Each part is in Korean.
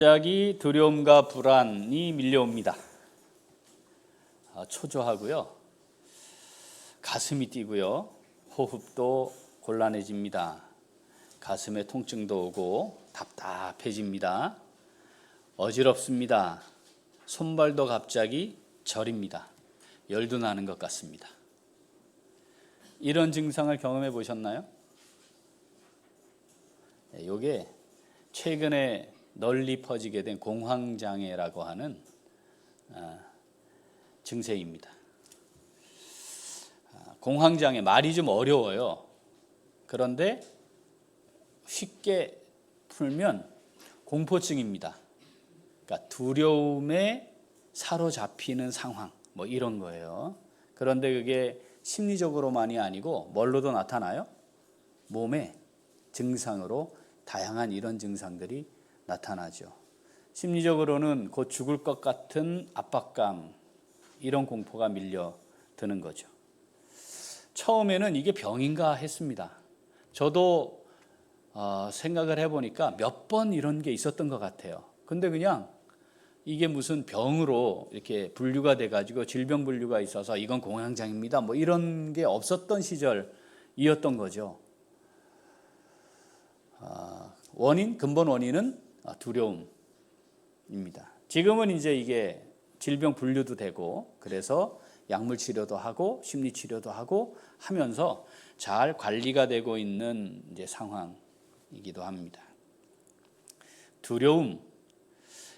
갑자기 두려움과 불안이 밀려옵니다. 초조하고요. 가슴이 뛰고요. 호흡도 곤란해집니다. 가슴에 통증도 오고 답답해집니다. 어지럽습니다. 손발도 갑자기 저립니다. 열도 나는 것 같습니다. 이런 증상을 경험해 보셨나요? 이게 최근에 널리 퍼지게 된 공황장애라고 하는 증세입니다. 공황장애 말이 좀 어려워요. 그런데 쉽게 풀면 공포증입니다. 그러니까 두려움에 사로잡히는 상황 뭐 이런 거예요. 그런데 그게 심리적으로만이 아니고 뭘로도 나타나요? 몸의 증상으로 다양한 이런 증상들이 나타나죠. 심리적으로는 곧 죽을 것 같은 압박감, 이런 공포가 밀려드는 거죠. 처음에는 이게 병인가 했습니다. 저도 생각을 해보니까 몇 번 이런 게 있었던 것 같아요. 근데 그냥 이게 무슨 병으로 이렇게 분류가 돼가지고 질병 분류가 있어서 이건 공황장애입니다. 뭐 이런 게 없었던 시절이었던 거죠. 근본 원인은 두려움입니다. 지금은 이제 이게 질병 분류도 되고 그래서 약물 치료도 하고 심리 치료도 하고 하면서 잘 관리가 되고 있는 이제 상황이기도 합니다. 두려움,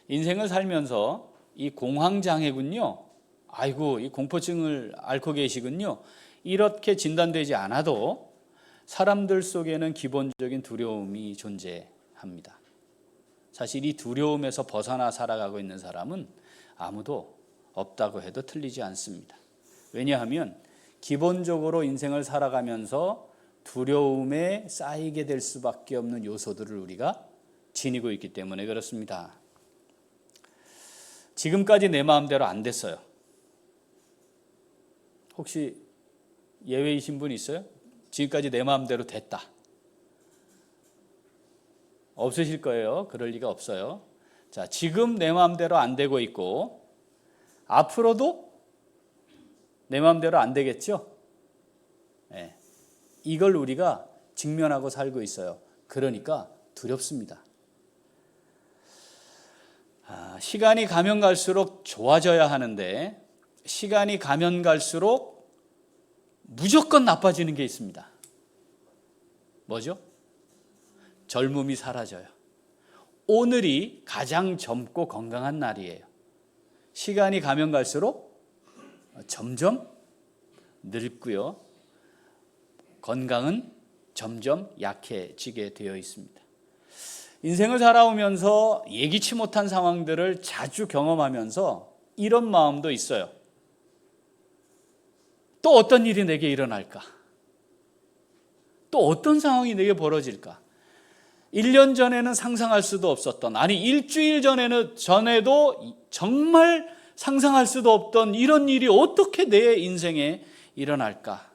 인생을 살면서 이 공황장애군요. 아이고, 이 공포증을 앓고 계시군요. 이렇게 진단되지 않아도 사람들 속에는 기본적인 두려움이 존재합니다. 사실 이 두려움에서 벗어나 살아가고 있는 사람은 아무도 없다고 해도 틀리지 않습니다. 왜냐하면 기본적으로 인생을 살아가면서 두려움에 쌓이게 될 수밖에 없는 요소들을 우리가 지니고 있기 때문에 그렇습니다. 지금까지 내 마음대로 안 됐어요. 혹시 예외이신 분 있어요? 지금까지 내 마음대로 됐다. 없으실 거예요. 그럴 리가 없어요. 자, 지금 내 마음대로 안 되고 있고 앞으로도 내 마음대로 안 되겠죠? 네. 이걸 우리가 직면하고 살고 있어요. 그러니까 두렵습니다. 시간이 가면 갈수록 좋아져야 하는데 시간이 가면 갈수록 무조건 나빠지는 게 있습니다. 뭐죠? 젊음이 사라져요. 오늘이 가장 젊고 건강한 날이에요. 시간이 가면 갈수록 점점 늙고요. 건강은 점점 약해지게 되어 있습니다. 인생을 살아오면서 예기치 못한 상황들을 자주 경험하면서 이런 마음도 있어요. 또 어떤 일이 내게 일어날까? 또 어떤 상황이 내게 벌어질까? 1년 전에는 상상할 수도 없었던, 아니 일주일 전에도 정말 상상할 수도 없던 이런 일이 어떻게 내 인생에 일어날까?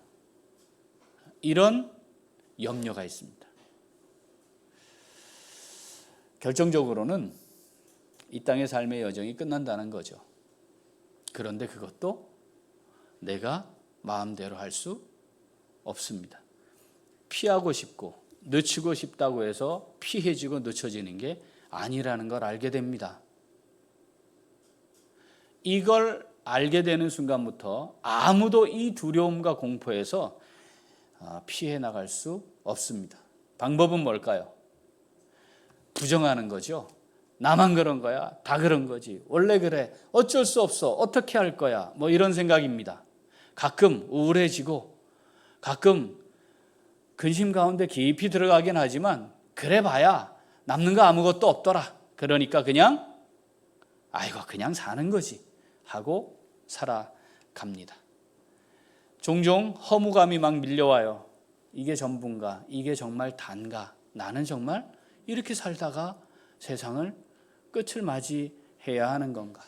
이런 염려가 있습니다. 결정적으로는 이 땅의 삶의 여정이 끝난다는 거죠. 그런데 그것도 내가 마음대로 할 수 없습니다. 피하고 싶고 늦추고 싶다고 해서 피해지고 늦춰지는 게 아니라는 걸 알게 됩니다. 이걸 알게 되는 순간부터 아무도 이 두려움과 공포에서 피해 나갈 수 없습니다. 방법은 뭘까요? 부정하는 거죠. 나만 그런 거야. 다 그런 거지. 원래 그래. 어쩔 수 없어. 어떻게 할 거야. 뭐 이런 생각입니다. 가끔 우울해지고 가끔 근심 가운데 깊이 들어가긴 하지만 그래 봐야 남는 거 아무것도 없더라. 그러니까 그냥 사는 거지 하고 살아갑니다. 종종 허무감이 막 밀려와요. 이게 전부인가? 이게 정말 단가? 나는 정말 이렇게 살다가 세상을 끝을 맞이해야 하는 건가?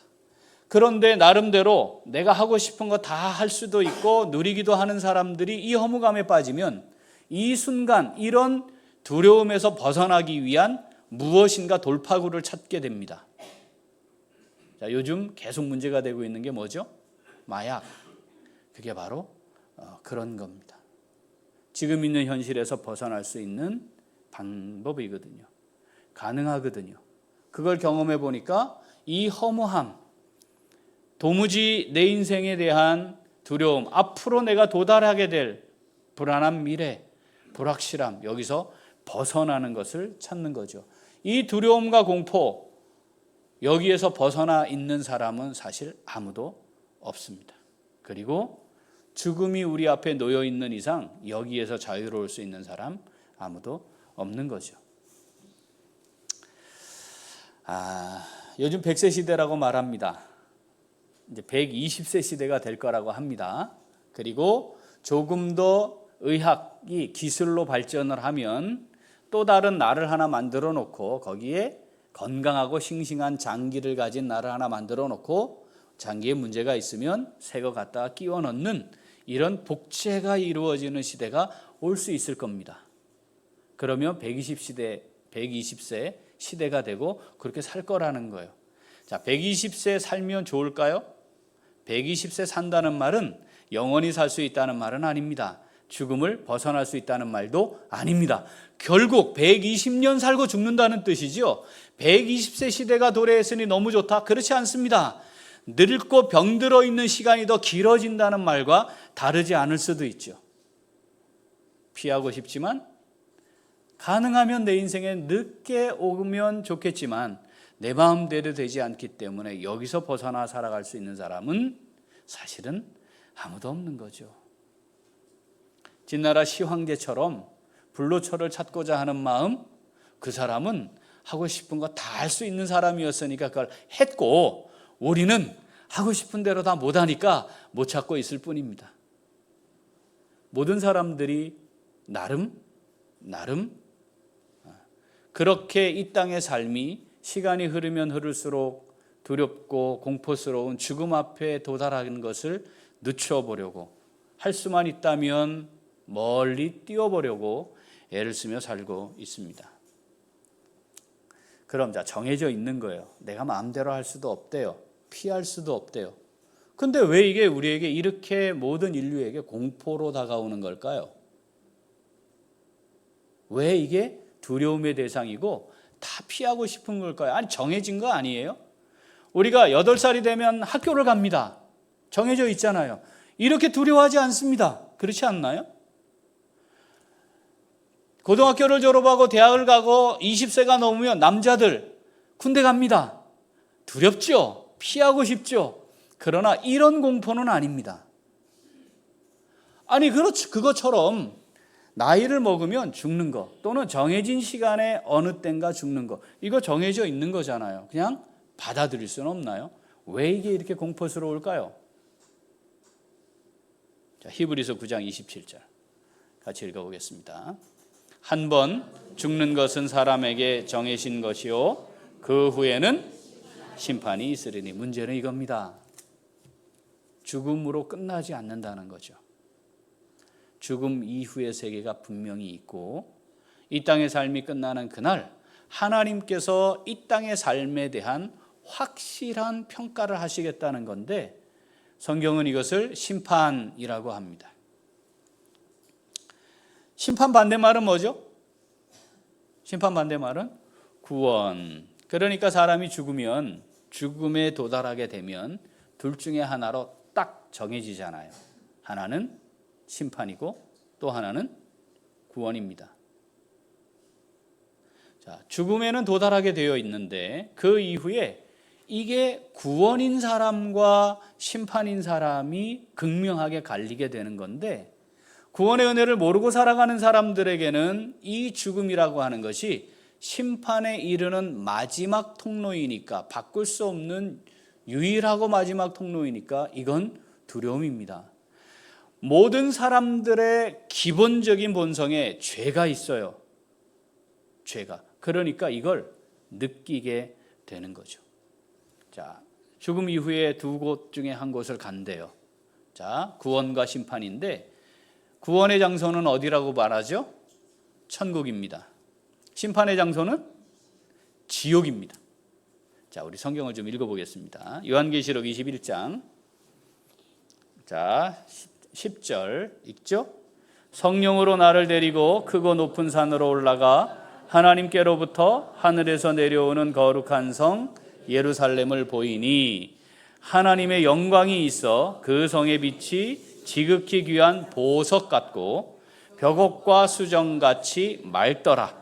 그런데 나름대로 내가 하고 싶은 거 다 할 수도 있고 누리기도 하는 사람들이 이 허무감에 빠지면 이 순간 이런 두려움에서 벗어나기 위한 무엇인가 돌파구를 찾게 됩니다. 자, 요즘 계속 문제가 되고 있는 게 뭐죠? 마약. 그게 바로 그런 겁니다. 지금 있는 현실에서 벗어날 수 있는 방법이거든요. 가능하거든요. 그걸 경험해 보니까 이 허무함, 도무지 내 인생에 대한 두려움, 앞으로 내가 도달하게 될 불안한 미래, 불확실함, 여기서 벗어나는 것을 찾는 거죠. 이 두려움과 공포, 여기에서 벗어나 있는 사람은 사실 아무도 없습니다. 그리고 죽음이 우리 앞에 놓여 있는 이상 여기에서 자유로울 수 있는 사람 아무도 없는 거죠. 요즘 100세 시대라고 말합니다. 이제 120세 시대가 될 거라고 합니다. 그리고 조금 더 의학이 기술로 발전을 하면 또 다른 나를 하나 만들어 놓고 거기에 건강하고 싱싱한 장기를 가진 나를 하나 만들어 놓고 장기에 문제가 있으면 새 거 갖다가 끼워 넣는 이런 복제가 이루어지는 시대가 올 수 있을 겁니다. 그러면 120세 시대가 되고 그렇게 살 거라는 거예요. 자, 120세 살면 좋을까요? 120세 산다는 말은 영원히 살 수 있다는 말은 아닙니다. 죽음을 벗어날 수 있다는 말도 아닙니다. 결국 120년 살고 죽는다는 뜻이죠. 120세 시대가 도래했으니 너무 좋다. 그렇지 않습니다. 늙고 병들어 있는 시간이 더 길어진다는 말과 다르지 않을 수도 있죠. 피하고 싶지만 가능하면 내 인생에 늦게 오면 좋겠지만 내 마음대로 되지 않기 때문에 여기서 벗어나 살아갈 수 있는 사람은 사실은 아무도 없는 거죠. 진나라 시황제처럼 불로초를 찾고자 하는 마음, 그 사람은 하고 싶은 거 다 할 수 있는 사람이었으니까 그걸 했고, 우리는 하고 싶은 대로 다 못하니까 못 찾고 있을 뿐입니다. 모든 사람들이 나름 그렇게 이 땅의 삶이 시간이 흐르면 흐를수록 두렵고 공포스러운 죽음 앞에 도달하는 것을 늦춰보려고, 할 수만 있다면 멀리 뛰어보려고 애를 쓰며 살고 있습니다. 그럼 정해져 있는 거예요. 내가 마음대로 할 수도 없대요. 피할 수도 없대요. 근데 왜 이게 우리에게 이렇게 모든 인류에게 공포로 다가오는 걸까요? 왜 이게 두려움의 대상이고 다 피하고 싶은 걸까요? 아니, 정해진 거 아니에요? 우리가 8살이 되면 학교를 갑니다. 정해져 있잖아요. 이렇게 두려워하지 않습니다. 그렇지 않나요? 고등학교를 졸업하고 대학을 가고 20세가 넘으면 남자들 군대 갑니다. 두렵죠? 피하고 싶죠? 그러나 이런 공포는 아닙니다. 아니, 그것처럼 나이를 먹으면 죽는 거, 또는 정해진 시간에 어느 땐가 죽는 거, 이거 정해져 있는 거잖아요. 그냥 받아들일 수는 없나요? 왜 이게 이렇게 공포스러울까요? 자, 히브리서 9장 27절 같이 읽어보겠습니다. 한 번 죽는 것은 사람에게 정해진 것이요 그 후에는 심판이 있으리니. 문제는 이겁니다. 죽음으로 끝나지 않는다는 거죠. 죽음 이후의 세계가 분명히 있고, 이 땅의 삶이 끝나는 그날 하나님께서 이 땅의 삶에 대한 확실한 평가를 하시겠다는 건데, 성경은 이것을 심판이라고 합니다. 심판 반대말은 뭐죠? 심판 반대말은 구원. 그러니까 사람이 죽으면, 죽음에 도달하게 되면 둘 중에 하나로 딱 정해지잖아요. 하나는 심판이고 또 하나는 구원입니다. 자, 죽음에는 도달하게 되어 있는데 그 이후에 이게 구원인 사람과 심판인 사람이 극명하게 갈리게 되는 건데, 구원의 은혜를 모르고 살아가는 사람들에게는 이 죽음이라고 하는 것이 심판에 이르는 마지막 통로이니까, 바꿀 수 없는 유일하고 마지막 통로이니까 이건 두려움입니다. 모든 사람들의 기본적인 본성에 죄가 있어요. 죄가. 그러니까 이걸 느끼게 되는 거죠. 자, 죽음 이후에 두 곳 중에 한 곳을 간대요. 자, 구원과 심판인데, 구원의 장소는 어디라고 말하죠? 천국입니다. 심판의 장소는 지옥입니다. 자, 우리 성경을 좀 읽어보겠습니다. 요한계시록 21장. 자, 10절 읽죠? 성령으로 나를 데리고 크고 높은 산으로 올라가 하나님께로부터 하늘에서 내려오는 거룩한 성 예루살렘을 보이니 하나님의 영광이 있어 그 성의 빛이 지극히 귀한 보석 같고 벽옥과 수정같이 맑더라.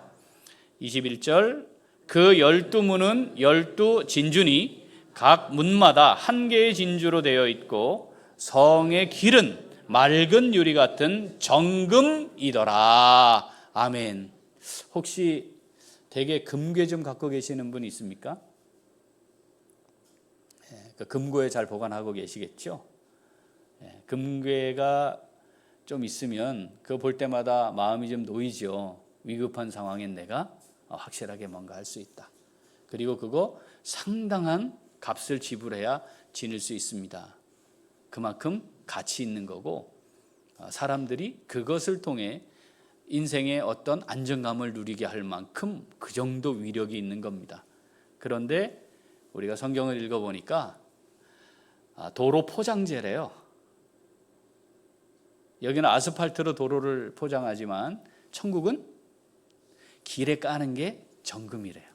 21절 그 12문은 12진주니 각 문마다 한 개의 진주로 되어 있고 성의 길은 맑은 유리 같은 정금이더라. 아멘. 혹시 댁에 금괴 좀 갖고 계시는 분 있습니까? 그 금고에 잘 보관하고 계시겠죠? 금괴가 좀 있으면 그거 볼 때마다 마음이 좀 놓이죠. 위급한 상황엔 내가 확실하게 뭔가 할 수 있다. 그리고 그거 상당한 값을 지불해야 지닐 수 있습니다. 그만큼 가치 있는 거고 사람들이 그것을 통해 인생의 어떤 안정감을 누리게 할 만큼 그 정도 위력이 있는 겁니다. 그런데 우리가 성경을 읽어보니까 도로 포장재래요. 여기는 아스팔트로 도로를 포장하지만 천국은 길에 까는 게 정금이래요.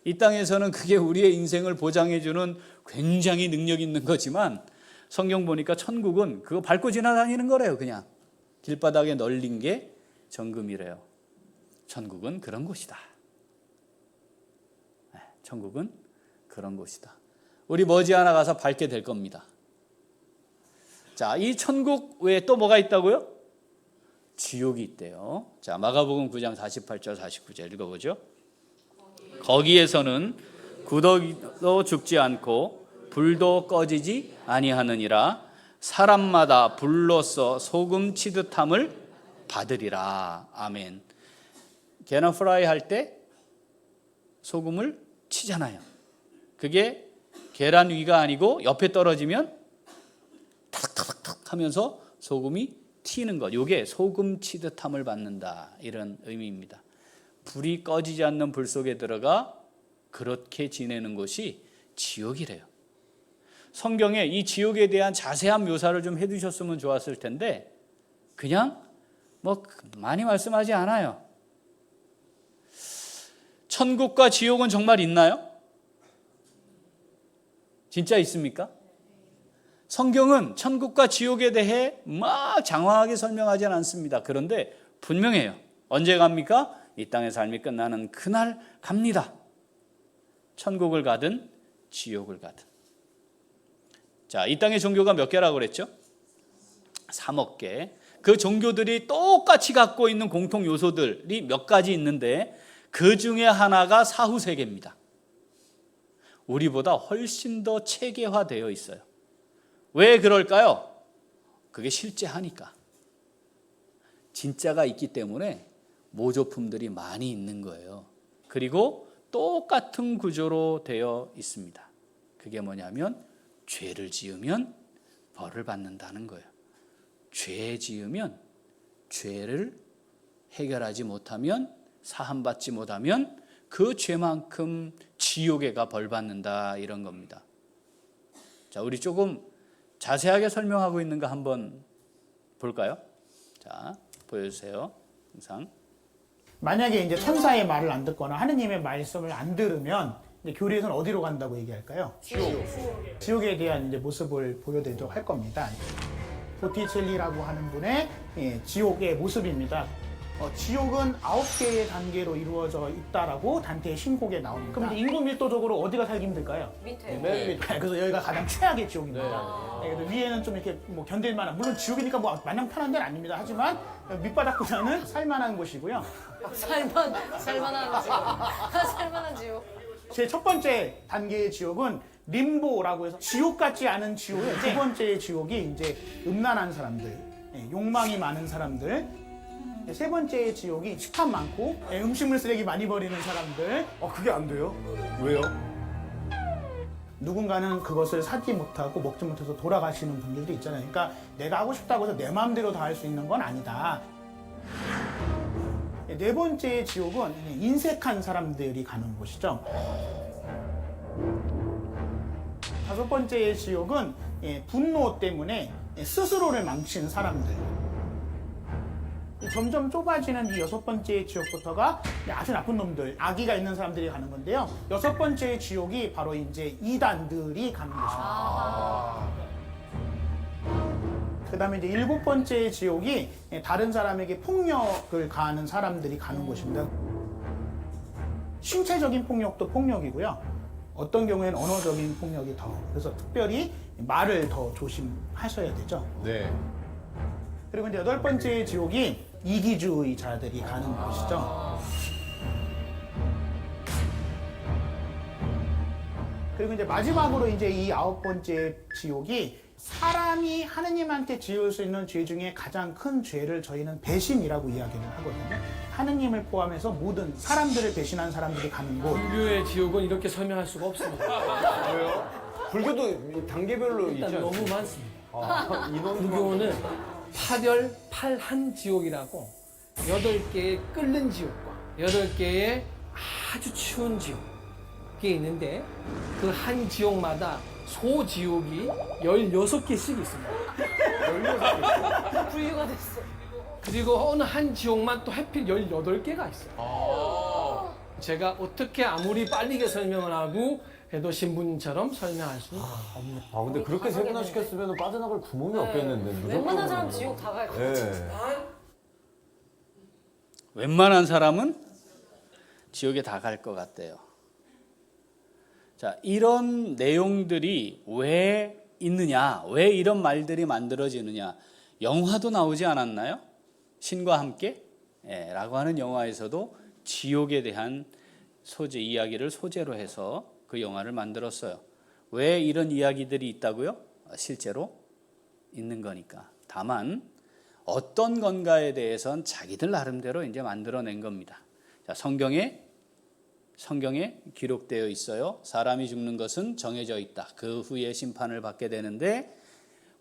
이 땅에서는 그게 우리의 인생을 보장해주는 굉장히 능력 있는 거지만 성경 보니까 천국은 그거 밟고 지나다니는 거래요. 그냥 길바닥에 널린 게 정금이래요. 천국은 그런 곳이다. 천국은 그런 곳이다. 우리 머지않아 가서 밟게 될 겁니다. 자, 이 천국 외에 또 뭐가 있다고요? 지옥이 있대요. 자, 마가복음 9장 48절 49절 읽어보죠. 거기에서는 구더기도 죽지 않고 불도 꺼지지 아니하느니라. 사람마다 불로써 소금 치듯함을 받으리라. 아멘. 계란 프라이 할 때 소금을 치잖아요. 그게 계란 위가 아니고 옆에 떨어지면 탁탁탁 하면서 소금이 튀는 것. 이게 소금 치듯함을 받는다. 이런 의미입니다. 불이 꺼지지 않는 불 속에 들어가 그렇게 지내는 곳이 지옥이래요. 성경에 이 지옥에 대한 자세한 묘사를 좀 해두셨으면 좋았을 텐데 그냥 뭐 많이 말씀하지 않아요. 천국과 지옥은 정말 있나요? 진짜 있습니까? 성경은 천국과 지옥에 대해 막 장황하게 설명하지는 않습니다. 그런데 분명해요. 언제 갑니까? 이 땅의 삶이 끝나는 그날 갑니다. 천국을 가든 지옥을 가든. 자, 이 땅의 종교가 몇 개라고 그랬죠? 3억 개. 그 종교들이 똑같이 갖고 있는 공통 요소들이 몇 가지 있는데 그 중에 하나가 사후세계입니다. 우리보다 훨씬 더 체계화되어 있어요. 왜 그럴까요? 그게 실제하니까. 진짜가 있기 때문에 모조품들이 많이 있는 거예요. 그리고 똑같은 구조로 되어 있습니다. 그게 뭐냐면 죄를 지으면 벌을 받는다는 거예요. 죄 지으면 죄를 해결하지 못하면 사함받지 못하면 그 죄만큼 지옥에 가 벌 받는다 이런 겁니다. 자, 우리 조금 자세하게 설명하고 있는 거 한번 볼까요? 자, 보여주세요. 영상. 만약에 이제 천사의 말을 안 듣거나 하느님의 말씀을 안 들으면 이제 교리에서는 어디로 간다고 얘기할까요? 지옥에 대한 이제 모습을 보여드리도록 할 겁니다. 보티첼리라고 하는 분의 지옥의 모습입니다. 지옥은 9개의 단계로 이루어져 있다라고 단테의 신곡에 나옵니다. 그럼 이제 인구 밀도적으로 어디가 살기 힘들까요? 밑에. 그래서 여기가 가장 최악의 지옥입니다. 그래서 위에는 좀 이렇게 뭐 견딜만한, 물론 지옥이니까 뭐 마냥 편한 데는 아닙니다. 하지만 밑바닥보다는 살만한 곳이고요. 살만한 지옥. 살만한 지옥. 제 첫 번째 단계의 지옥은 림보라고 해서 지옥 같지 않은 지옥이에요. 두 번째의 지옥이 이제 음란한 사람들, 욕망이 많은 사람들. 세 번째의 지옥이 식탐 많고 음식물 쓰레기 많이 버리는 사람들. 그게 안 돼요? 왜요? 누군가는 그것을 사지 못하고 먹지 못해서 돌아가시는 분들도 있잖아요. 그러니까 내가 하고 싶다고 해서 내 마음대로 다 할 수 있는 건 아니다. 네 번째 지옥은 인색한 사람들이 가는 곳이죠. 다섯 번째 지옥은 분노 때문에 스스로를 망치는 사람들. 점점 좁아지는 이 여섯 번째 지옥부터가 아주 나쁜 놈들, 악의가 있는 사람들이 가는 건데요. 여섯 번째 지옥이 바로 이제 이단들이 가는 곳입니다. 그 다음에 이제 일곱 번째 지옥이 다른 사람에게 폭력을 가하는 사람들이 가는 곳입니다. 신체적인 폭력도 폭력이고요. 어떤 경우에는 언어적인 폭력이 더. 그래서 특별히 말을 더 조심하셔야 되죠. 네. 그리고 이제 여덟 번째 지옥이 이기주의자들이 가는 곳이죠. 그리고 이제 마지막으로 이제 이 아홉 번째 지옥이 사람이 하느님한테 지을 수 있는 죄 중에 가장 큰 죄를 저희는 배신이라고 이야기를 하거든요. 하느님을 포함해서 모든 사람들을 배신한 사람들이 가는 곳. 불교의 지옥은 이렇게 설명할 수가 없습니다. 왜요? 불교도 단계별로 있지 일단 않습니까? 너무 많습니다. 아, 인원도 불교는 파별 팔한 지옥이라고 8개의 끓는 지옥과 8개의 아주 추운 지옥이 있는데 그 한 지옥마다 소지옥이 16개씩 있습니다. 분류가 됐어. 그리고 어느 한 지옥만 또 하필 18개가 있어요. 제가 어떻게 아무리 빠르게 설명을 하고 해도 신분처럼 설명할 수는 없는. 아 근데 그렇게 세분화시켰으면 빠져나갈 구멍이 없겠는데 무조건. 웬만한 사람 지옥 다 갈 것 같아. 네. 웬만한 사람은 지옥에 다 갈 것 같대요. 자, 이런 내용들이 왜 있느냐, 왜 이런 말들이 만들어지느냐, 영화도 나오지 않았나요? 신과 함께? 라고 하는 영화에서도 지옥에 대한 이야기를 소재로 해서 그 영화를 만들었어요. 왜 이런 이야기들이 있다고요? 실제로 있는 거니까. 다만 어떤 건가에 대해서는 자기들 나름대로 이제 만들어낸 겁니다. 자, 성경에 기록되어 있어요. 사람이 죽는 것은 정해져 있다. 그 후에 심판을 받게 되는데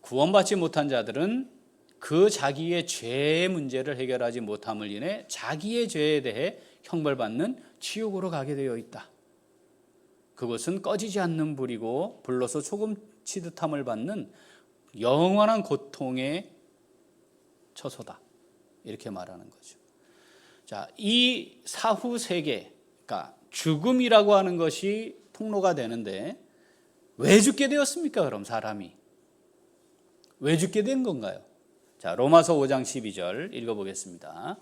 구원받지 못한 자들은 그 자기의 죄의 문제를 해결하지 못함을 인해 자기의 죄에 대해 형벌받는 지옥으로 가게 되어 있다. 그것은 꺼지지 않는 불이고 불로서 조금 치듯함을 받는 영원한 고통의 처소다. 이렇게 말하는 거죠. 자, 이 사후 세계, 그러니까 죽음이라고 하는 것이 통로가 되는데 왜 죽게 되었습니까? 그럼 사람이 왜 죽게 된 건가요? 자, 로마서 5장 12절 읽어보겠습니다.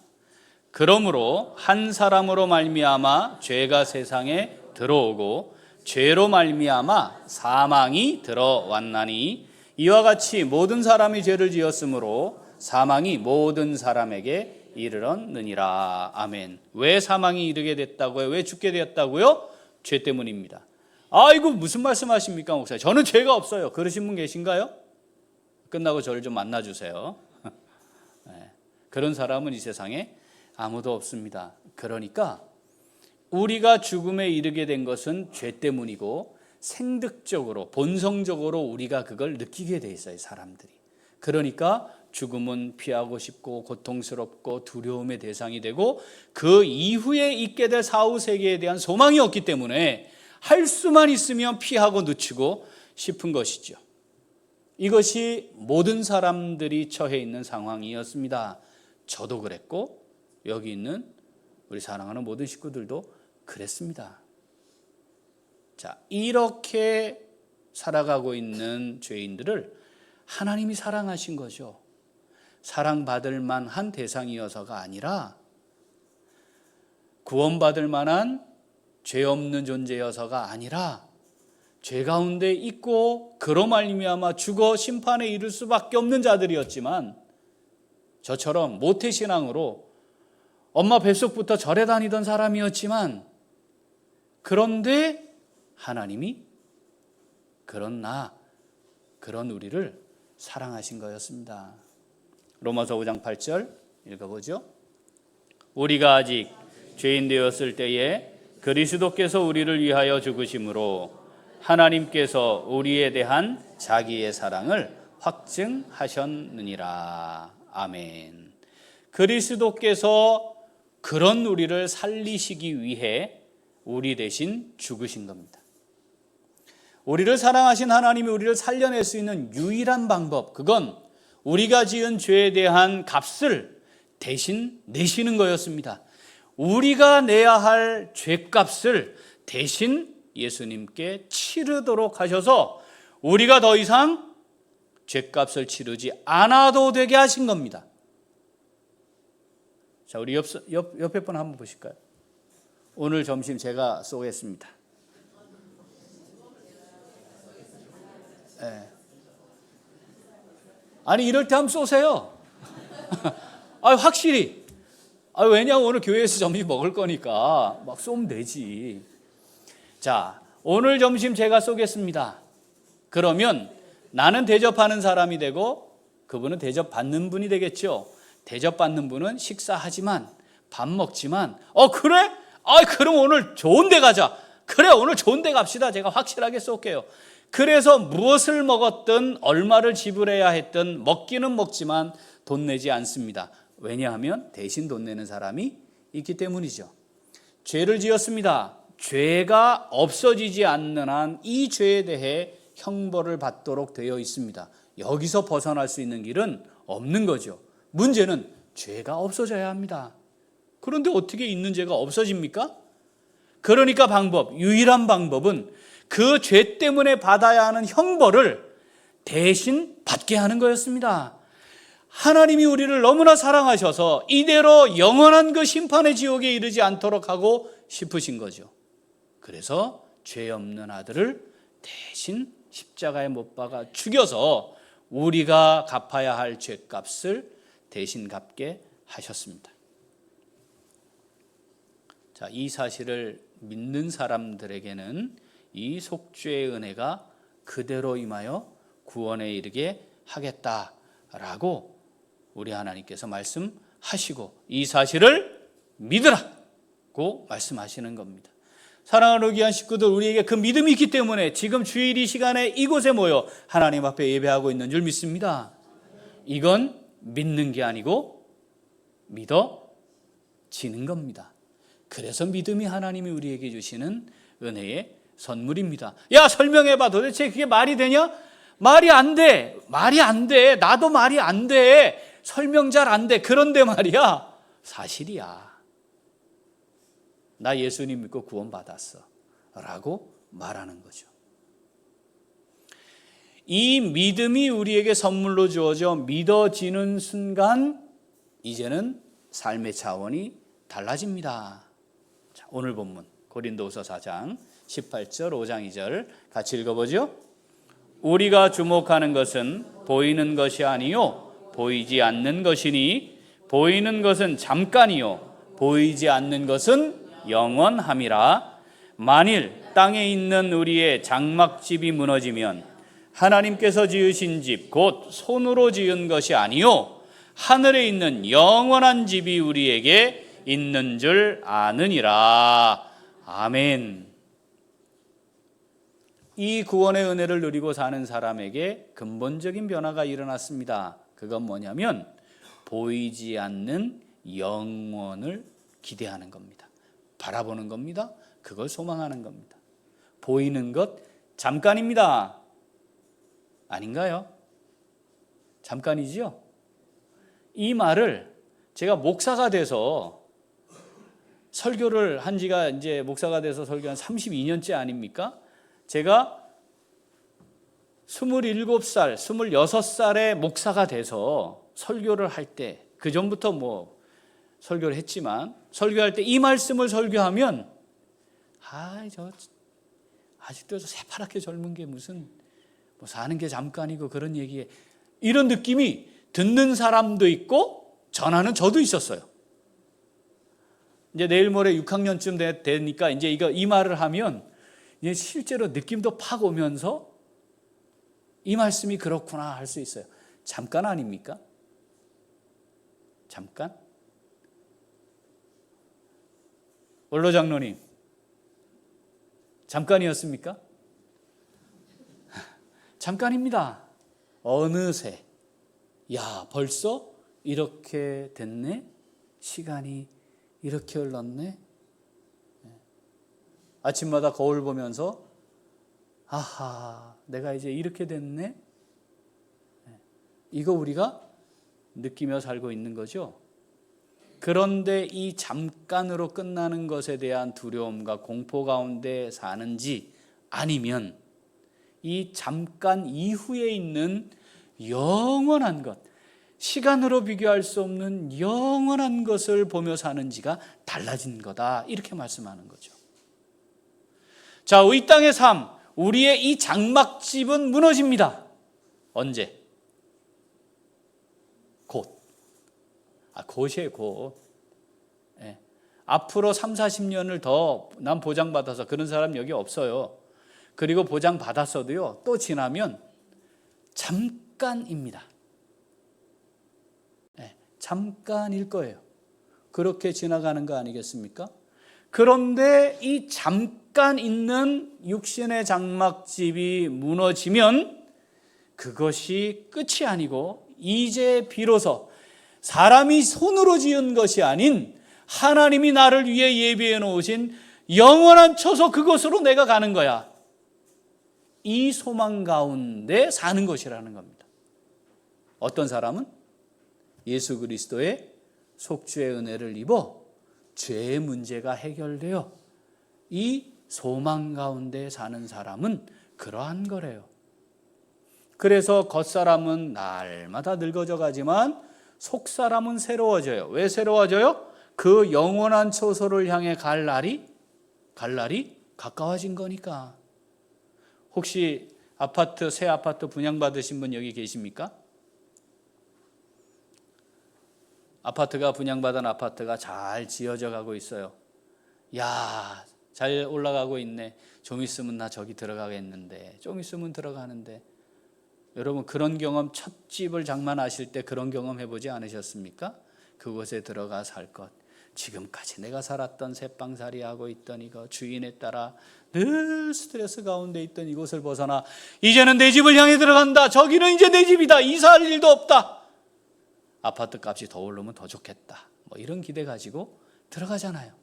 그러므로 한 사람으로 말미암아 죄가 세상에 들어오고 죄로 말미암아 사망이 들어왔나니 이와 같이 모든 사람이 죄를 지었으므로 사망이 모든 사람에게 이르렀느니라. 아멘. 왜 사망이 이르게 됐다고요? 왜 죽게 되었다고요? 죄 때문입니다. 아이고 무슨 말씀하십니까 목사님? 저는 죄가 없어요. 그러신 분 계신가요? 끝나고 저를 좀 만나주세요. 네. 그런 사람은 이 세상에 아무도 없습니다. 그러니까 우리가 죽음에 이르게 된 것은 죄 때문이고 생득적으로 본성적으로 우리가 그걸 느끼게 돼 있어요. 사람들이. 그러니까 죽음은 피하고 싶고 고통스럽고 두려움의 대상이 되고 그 이후에 있게 될 사후 세계에 대한 소망이 없기 때문에 할 수만 있으면 피하고 늦추고 싶은 것이죠. 이것이 모든 사람들이 처해 있는 상황이었습니다. 저도 그랬고 여기 있는 우리 사랑하는 모든 식구들도 그랬습니다. 자, 이렇게 살아가고 있는 죄인들을 하나님이 사랑하신 거죠. 사랑받을 만한 대상이어서가 아니라 구원받을 만한 죄 없는 존재여서가 아니라 죄 가운데 있고 그로 말미암아 죽어 심판에 이를 수밖에 없는 자들이었지만 저처럼 모태신앙으로 엄마 뱃속부터 절에 다니던 사람이었지만 그런데 하나님이 그런 우리를 사랑하신 거였습니다. 로마서 5장 8절 읽어보죠. 우리가 아직 죄인 되었을 때에 그리스도께서 우리를 위하여 죽으심으로 하나님께서 우리에 대한 자기의 사랑을 확증하셨느니라. 아멘. 그리스도께서 그런 우리를 살리시기 위해 우리 대신 죽으신 겁니다. 우리를 사랑하신 하나님이 우리를 살려낼 수 있는 유일한 방법, 그건 우리가 지은 죄에 대한 값을 대신 내시는 거였습니다. 우리가 내야 할 죄값을 대신 예수님께 치르도록 하셔서 우리가 더 이상 죄값을 치르지 않아도 되게 하신 겁니다. 자, 우리 옆에 분 한번 보실까요? 오늘 점심 제가 쏘겠습니다. 네. 아니, 이럴 때 한번 쏘세요. 확실히. 왜냐하면 오늘 교회에서 점심 먹을 거니까 막 쏘면 되지. 자, 오늘 점심 제가 쏘겠습니다. 그러면 나는 대접하는 사람이 되고 그분은 대접받는 분이 되겠죠. 대접받는 분은 식사하지만 밥 먹지만 그래? 그럼 오늘 좋은 데 가자. 그래, 오늘 좋은 데 갑시다. 제가 확실하게 쏠게요. 그래서 무엇을 먹었든 얼마를 지불해야 했든 먹기는 먹지만 돈 내지 않습니다. 왜냐하면 대신 돈 내는 사람이 있기 때문이죠. 죄를 지었습니다. 죄가 없어지지 않는 한 이 죄에 대해 형벌을 받도록 되어 있습니다. 여기서 벗어날 수 있는 길은 없는 거죠. 문제는 죄가 없어져야 합니다. 그런데 어떻게 있는 죄가 없어집니까? 그러니까 유일한 방법은 그 죄 때문에 받아야 하는 형벌을 대신 받게 하는 거였습니다. 하나님이 우리를 너무나 사랑하셔서 이대로 영원한 그 심판의 지옥에 이르지 않도록 하고 싶으신 거죠. 그래서 죄 없는 아들을 대신 십자가에 못 박아 죽여서 우리가 갚아야 할 죄값을 대신 갚게 하셨습니다. 자, 이 사실을 믿는 사람들에게는 이 속죄의 은혜가 그대로 임하여 구원에 이르게 하겠다라고 우리 하나님께서 말씀하시고 이 사실을 믿으라고 말씀하시는 겁니다. 사랑하는 귀한 식구들, 우리에게 그 믿음이 있기 때문에 지금 주일 이 시간에 이곳에 모여 하나님 앞에 예배하고 있는 줄 믿습니다. 이건 믿는 게 아니고 믿어지는 겁니다. 그래서 믿음이 하나님이 우리에게 주시는 은혜의 선물입니다. 야, 설명해봐. 도대체 그게 말이 되냐? 말이 안 돼. 말이 안 돼. 나도 말이 안 돼. 설명 잘 안 돼. 그런데 말이야, 사실이야. 나 예수님 믿고 구원받았어 라고 말하는 거죠. 이 믿음이 우리에게 선물로 주어져 믿어지는 순간 이제는 삶의 차원이 달라집니다. 자, 오늘 본문 고린도후서 4장 18절 5장 2절 같이 읽어보죠. 우리가 주목하는 것은 보이는 것이 아니요 보이지 않는 것이니 보이는 것은 잠깐이요 보이지 않는 것은 영원함이라. 만일 땅에 있는 우리의 장막집이 무너지면 하나님께서 지으신 집 곧 손으로 지은 것이 아니요 하늘에 있는 영원한 집이 우리에게 있는 줄 아느니라. 아멘. 이 구원의 은혜를 누리고 사는 사람에게 근본적인 변화가 일어났습니다. 그건 뭐냐면 보이지 않는 영원을 기대하는 겁니다. 바라보는 겁니다. 그걸 소망하는 겁니다. 보이는 것 잠깐입니다. 아닌가요? 잠깐이지요? 이 말을 제가 목사가 돼서 설교를 한 지가 이제 목사가 돼서 설교한 32년째 아닙니까? 제가 27살, 26살에 목사가 돼서 설교를 할 때, 그 전부터 뭐 설교를 했지만, 설교할 때 이 말씀을 설교하면, 아직도 새파랗게 젊은 게 무슨, 뭐 사는 게 잠깐이고 그런 얘기에, 이런 느낌이 듣는 사람도 있고, 전하는 저도 있었어요. 이제 내일 모레 6학년쯤 되니까 이제 이 말을 하면, 이제 실제로 느낌도 팍 오면서, 이 말씀이 그렇구나 할 수 있어요. 잠깐 아닙니까? 잠깐? 원로 장로님, 잠깐이었습니까? 잠깐입니다. 어느새, 야, 벌써 이렇게 됐네? 시간이 이렇게 흘렀네. 아침마다 거울 보면서 아하, 내가 이제 이렇게 됐네. 이거 우리가 느끼며 살고 있는 거죠. 그런데 이 잠깐으로 끝나는 것에 대한 두려움과 공포 가운데 사는지, 아니면 이 잠깐 이후에 있는 영원한 것, 시간으로 비교할 수 없는 영원한 것을 보며 사는지가 달라진 거다, 이렇게 말씀하는 거죠. 자, 이 땅의 삶, 우리의 이 장막집은 무너집니다. 언제? 곧. 곧이에요, 곧. 예. 앞으로 3, 40년을 더 난 보장받아서, 그런 사람 여기 없어요. 그리고 보장받았어도요, 또 지나면 잠깐입니다. 예. 잠깐일 거예요. 그렇게 지나가는 거 아니겠습니까? 그런데 이 잠깐 있는 육신의 장막집이 무너지면 그것이 끝이 아니고, 이제 비로소 사람이 손으로 지은 것이 아닌 하나님이 나를 위해 예비해 놓으신 영원한 처소, 그곳으로 내가 가는 거야. 이 소망 가운데 사는 것이라는 겁니다. 어떤 사람은 예수 그리스도의 속죄의 은혜를 입어 죄의 문제가 해결되어 이 소망 가운데 사는 사람은 그러한 거래요. 그래서 겉사람은 날마다 늙어져 가지만 속사람은 새로워져요. 왜 새로워져요? 그 영원한 처소를 향해 갈 날이 가까워진 거니까. 혹시 새 아파트 분양받으신 분 여기 계십니까? 분양받은 아파트가 잘 지어져 가고 있어요. 야, 잘 올라가고 있네. 좀 있으면 나 저기 들어가겠는데, 좀 있으면 들어가는데. 여러분, 그런 경험, 첫 집을 장만하실 때 그런 경험 해보지 않으셨습니까? 그곳에 들어가 살 것. 지금까지 내가 살았던 새빵살이 하고 있던 이거, 주인에 따라 늘 스트레스 가운데 있던 이곳을 벗어나 이제는 내 집을 향해 들어간다. 저기는 이제 내 집이다. 이사할 일도 없다. 아파트 값이 더 오르면 더 좋겠다. 뭐 이런 기대 가지고 들어가잖아요.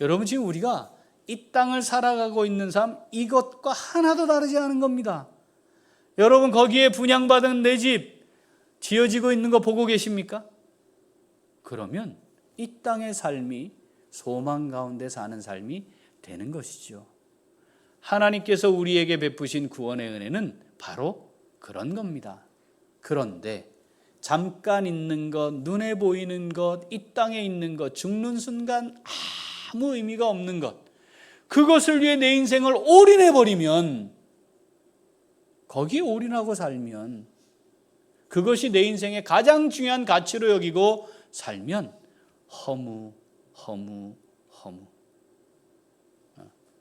여러분, 지금 우리가 이 땅을 살아가고 있는 삶, 이것과 하나도 다르지 않은 겁니다. 여러분, 거기에 분양받은 내 집 지어지고 있는 거 보고 계십니까? 그러면 이 땅의 삶이 소망 가운데 사는 삶이 되는 것이죠. 하나님께서 우리에게 베푸신 구원의 은혜는 바로 그런 겁니다. 그런데 잠깐 있는 것, 눈에 보이는 것, 이 땅에 있는 것, 죽는 순간 아무 의미가 없는 것, 그것을 위해 내 인생을 올인해버리면, 거기에 올인하고 살면, 그것이 내 인생의 가장 중요한 가치로 여기고 살면 허무,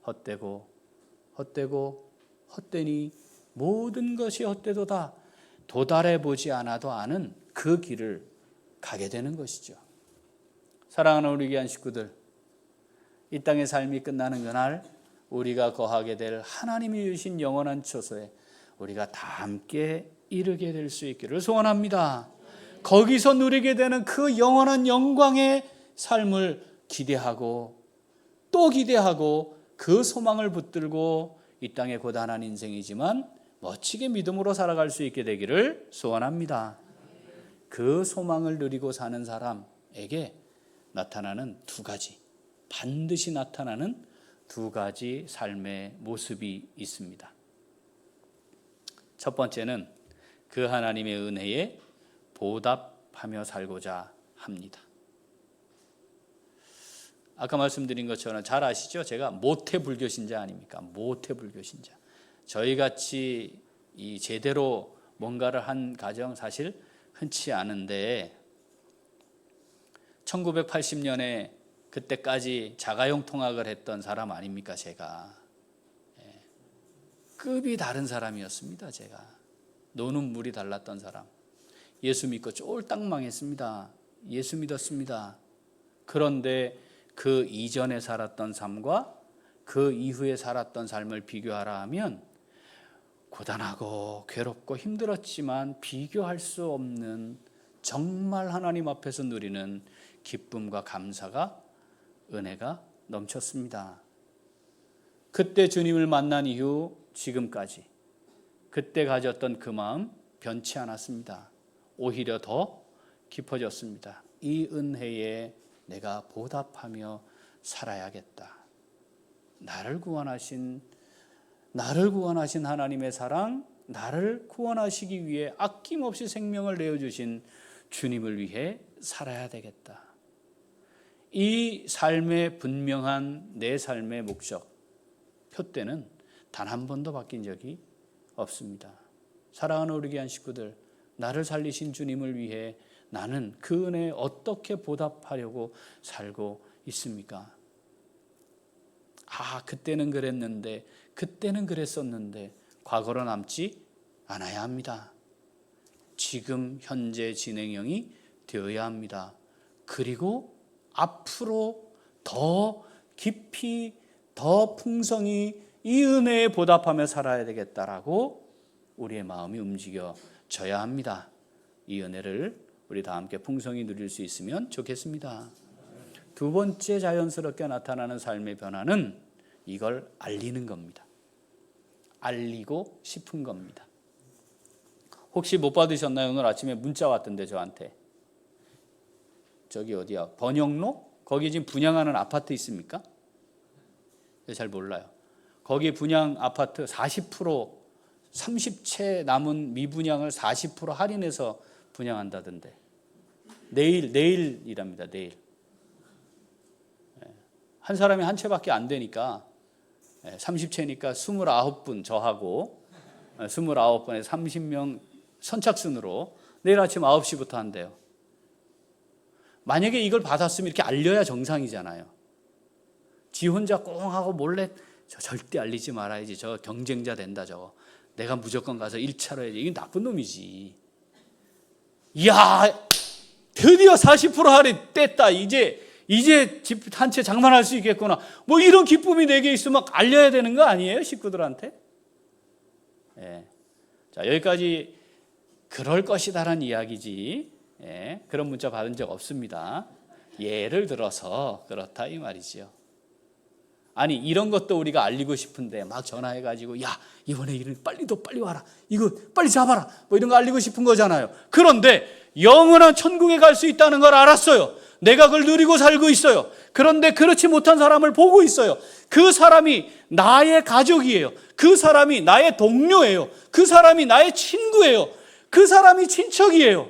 헛되고 헛되니 모든 것이 헛되도다. 도달해보지 않아도 아는 그 길을 가게 되는 것이죠. 사랑하는 우리 귀한 식구들, 이 땅의 삶이 끝나는 그날 우리가 거하게 될 하나님이 주신 영원한 처소에 우리가 다 함께 이르게 될 수 있기를 소원합니다. 거기서 누리게 되는 그 영원한 영광의 삶을 기대하고 또 기대하고 그 소망을 붙들고 이 땅의 고단한 인생이지만 멋지게 믿음으로 살아갈 수 있게 되기를 소원합니다. 그 소망을 누리고 사는 사람에게 나타나는 반드시 나타나는 두 가지 삶의 모습이 있습니다. 첫 번째는 그 하나님의 은혜에 보답하며 살고자 합니다. 아까 말씀드린 것처럼 잘 아시죠? 제가 모태 불교신자 아닙니까? 모태 불교신자. 저희같이 이 제대로 뭔가를 한 가정 사실 흔치 않은데 1980년에 그때까지 자가용 통학을 했던 사람 아닙니까? 제가 급이 다른 사람이었습니다. 제가 노는 물이 달랐던 사람. 예수 믿고 쫄딱 망했습니다. 예수 믿었습니다. 그런데 그 이전에 살았던 삶과 그 이후에 살았던 삶을 비교하라 하면 고단하고 괴롭고 힘들었지만 비교할 수 없는 정말 하나님 앞에서 누리는 기쁨과 감사가 은혜가 넘쳤습니다. 그때 주님을 만난 이후 지금까지 그때 가졌던 그 마음 변치 않았습니다. 오히려 더 깊어졌습니다. 이 은혜에 내가 보답하며 살아야겠다. 나를 구원하신 하나님의 사랑, 나를 구원하시기 위해 아낌없이 생명을 내어주신 주님을 위해 살아야 되겠다. 이 삶의 분명한 내 삶의 목적, 표대는 단 한 번도 바뀐 적이 없습니다. 사랑하는 우리 귀한 식구들, 나를 살리신 주님을 위해 나는 그 은혜에 어떻게 보답하려고 살고 있습니까? 그때는 그랬는데, 그때는 그랬었는데 과거로 남지 않아야 합니다. 지금 현재 진행형이 되어야 합니다. 그리고 앞으로 더 깊이, 더 풍성히 이 은혜에 보답하며 살아야 되겠다라고 우리의 마음이 움직여져야 합니다. 이 은혜를 우리 다 함께 풍성히 누릴 수 있으면 좋겠습니다. 두 번째 자연스럽게 나타나는 삶의 변화는 이걸 알리는 겁니다. 알리고 싶은 겁니다. 혹시 못 받으셨나요? 오늘 아침에 문자 왔던데 저한테. 저기 어디야? 번영로? 거기 지금 분양하는 아파트 있습니까? 잘 몰라요. 거기 분양 아파트 40% 30채 남은 미분양을 40% 할인해서 분양한다던데. 내일이랍니다. 내일. 한 사람이 한 채밖에 안 되니까 30채니까 29분 저하고 29분에 30명 선착순으로 내일 아침 9시부터 한대요. 만약에 이걸 받았으면 이렇게 알려야 정상이잖아요. 지 혼자 꽁 하고 몰래 저 절대 알리지 말아야지. 저 경쟁자 된다 저거. 내가 무조건 가서 1차로 해야지. 이게 나쁜 놈이지. 이야, 드디어 40% 할인 뗐다. 이제 집 한 채 장만할 수 있겠구나. 뭐 이런 기쁨이 내게 있으면 알려야 되는 거 아니에요? 식구들한테? 예. 자, 여기까지 그럴 것이다라는 이야기지. 예. 그런 문자 받은 적 없습니다. 예를 들어서 그렇다 이 말이지요. 아니 이런 것도 우리가 알리고 싶은데 막 전화해가지고 야 이번에 일은 빨리 와라. 이거 빨리 잡아라. 뭐 이런 거 알리고 싶은 거잖아요. 그런데 영원한 천국에 갈 수 있다는 걸 알았어요. 내가 그걸 누리고 살고 있어요. 그런데 그렇지 못한 사람을 보고 있어요. 그 사람이 나의 가족이에요. 그 사람이 나의 동료예요. 그 사람이 나의 친구예요. 그 사람이 친척이에요.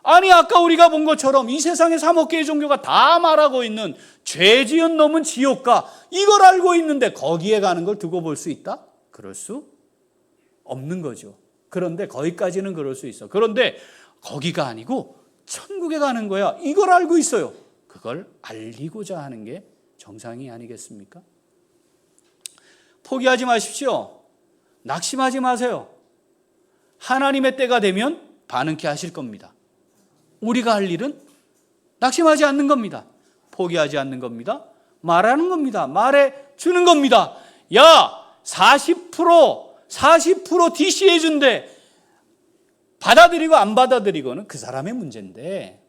아니 아까 우리가 본 것처럼 이 세상에 3억 개의 종교가 다 말하고 있는 죄 지은 놈은 지옥가, 이걸 알고 있는데 거기에 가는 걸 두고 볼 수 있다? 그럴 수 없는 거죠. 그런데 거기까지는 그럴 수 있어. 그런데 거기가 아니고 천국에 가는 거야. 이걸 알고 있어요. 그걸 알리고자 하는 게 정상이 아니겠습니까? 포기하지 마십시오. 낙심하지 마세요. 하나님의 때가 되면 반응케 하실 겁니다. 우리가 할 일은 낙심하지 않는 겁니다. 포기하지 않는 겁니다. 말하는 겁니다. 말해 주는 겁니다. 야, 40% DC해 준대. 받아들이고 안 받아들이고는 그 사람의 문제인데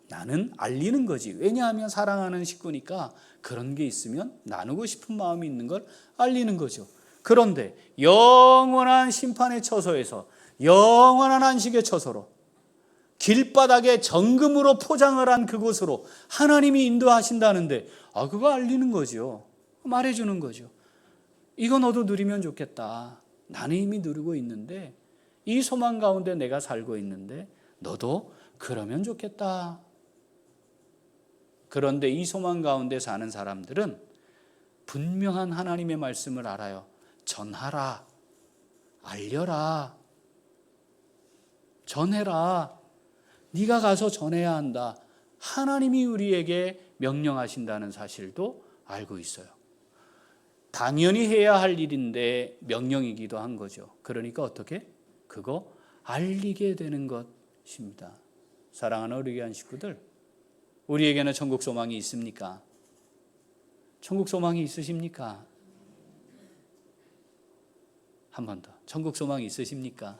나는 알리는 거지. 왜냐하면 사랑하는 식구니까 그런 게 있으면 나누고 싶은 마음이 있는 걸 알리는 거죠. 그런데 영원한 심판의 처소에서 영원한 안식의 처소로 길바닥에 정금으로 포장을 한 그곳으로 하나님이 인도하신다는데 그거 알리는 거죠. 말해주는 거죠. 이거 너도 누리면 좋겠다. 나는 이미 누리고 있는데 이 소망 가운데 내가 살고 있는데 너도 그러면 좋겠다. 그런데 이 소망 가운데 사는 사람들은 분명한 하나님의 말씀을 알아요. 전하라, 알려라, 전해라. 네가 가서 전해야 한다. 하나님이 우리에게 명령하신다는 사실도 알고 있어요. 당연히 해야 할 일인데 명령이기도 한 거죠. 그러니까 어떻게? 그거 알리게 되는 것입니다. 사랑하는 우리 귀한 식구들, 우리에게는 천국 소망이 있습니까? 천국 소망이 있으십니까? 한 번 더. 천국 소망이 있으십니까?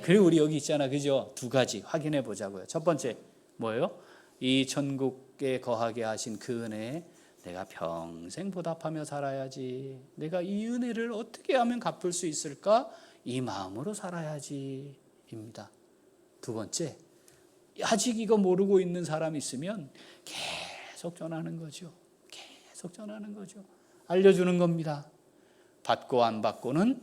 그리고 우리 여기 있잖아, 그죠? 두 가지 확인해 보자고요. 첫 번째 뭐예요? 이 천국에 거하게 하신 그 은혜에 내가 평생 보답하며 살아야지. 내가 이 은혜를 어떻게 하면 갚을 수 있을까? 이 마음으로 살아야지입니다. 두 번째, 아직 이거 모르고 있는 사람이 있으면 계속 전하는 거죠. 계속 전하는 거죠. 알려주는 겁니다. 받고 안 받고는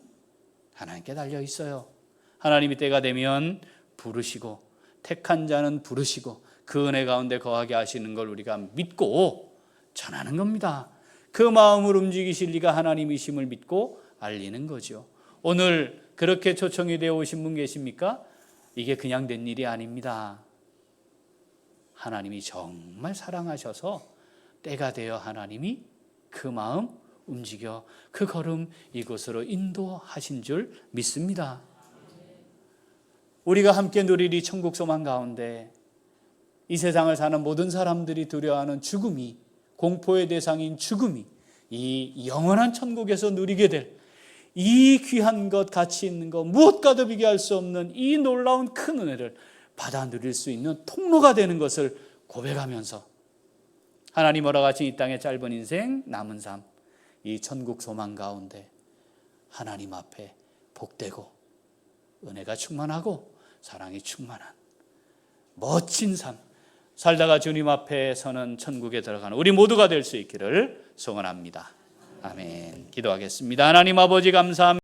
하나님께 달려 있어요. 하나님이 때가 되면 부르시고 택한 자는 부르시고 그 은혜 가운데 거하게 하시는 걸 우리가 믿고 전하는 겁니다. 그 마음을 움직이실 리가 하나님이심을 믿고 알리는 거죠. 오늘 그렇게 초청이 되어 오신 분 계십니까? 이게 그냥 된 일이 아닙니다. 하나님이 정말 사랑하셔서 때가 되어 하나님이 그 마음 움직여 그 걸음 이곳으로 인도하신 줄 믿습니다. 우리가 함께 누릴 이 천국 소망 가운데 이 세상을 사는 모든 사람들이 두려워하는 죽음이, 공포의 대상인 죽음이 이 영원한 천국에서 누리게 될 이 귀한 것, 가치 있는 것, 무엇과도 비교할 수 없는 이 놀라운 큰 은혜를 받아 누릴 수 있는 통로가 되는 것을 고백하면서 하나님 허락하신 이 땅의 짧은 인생, 남은 삶, 이 천국 소망 가운데 하나님 앞에 복되고 은혜가 충만하고 사랑이 충만한 멋진 삶 살다가 주님 앞에 서는 천국에 들어가는 우리 모두가 될 수 있기를 소원합니다. 아멘. 기도하겠습니다. 하나님 아버지 감사합니다.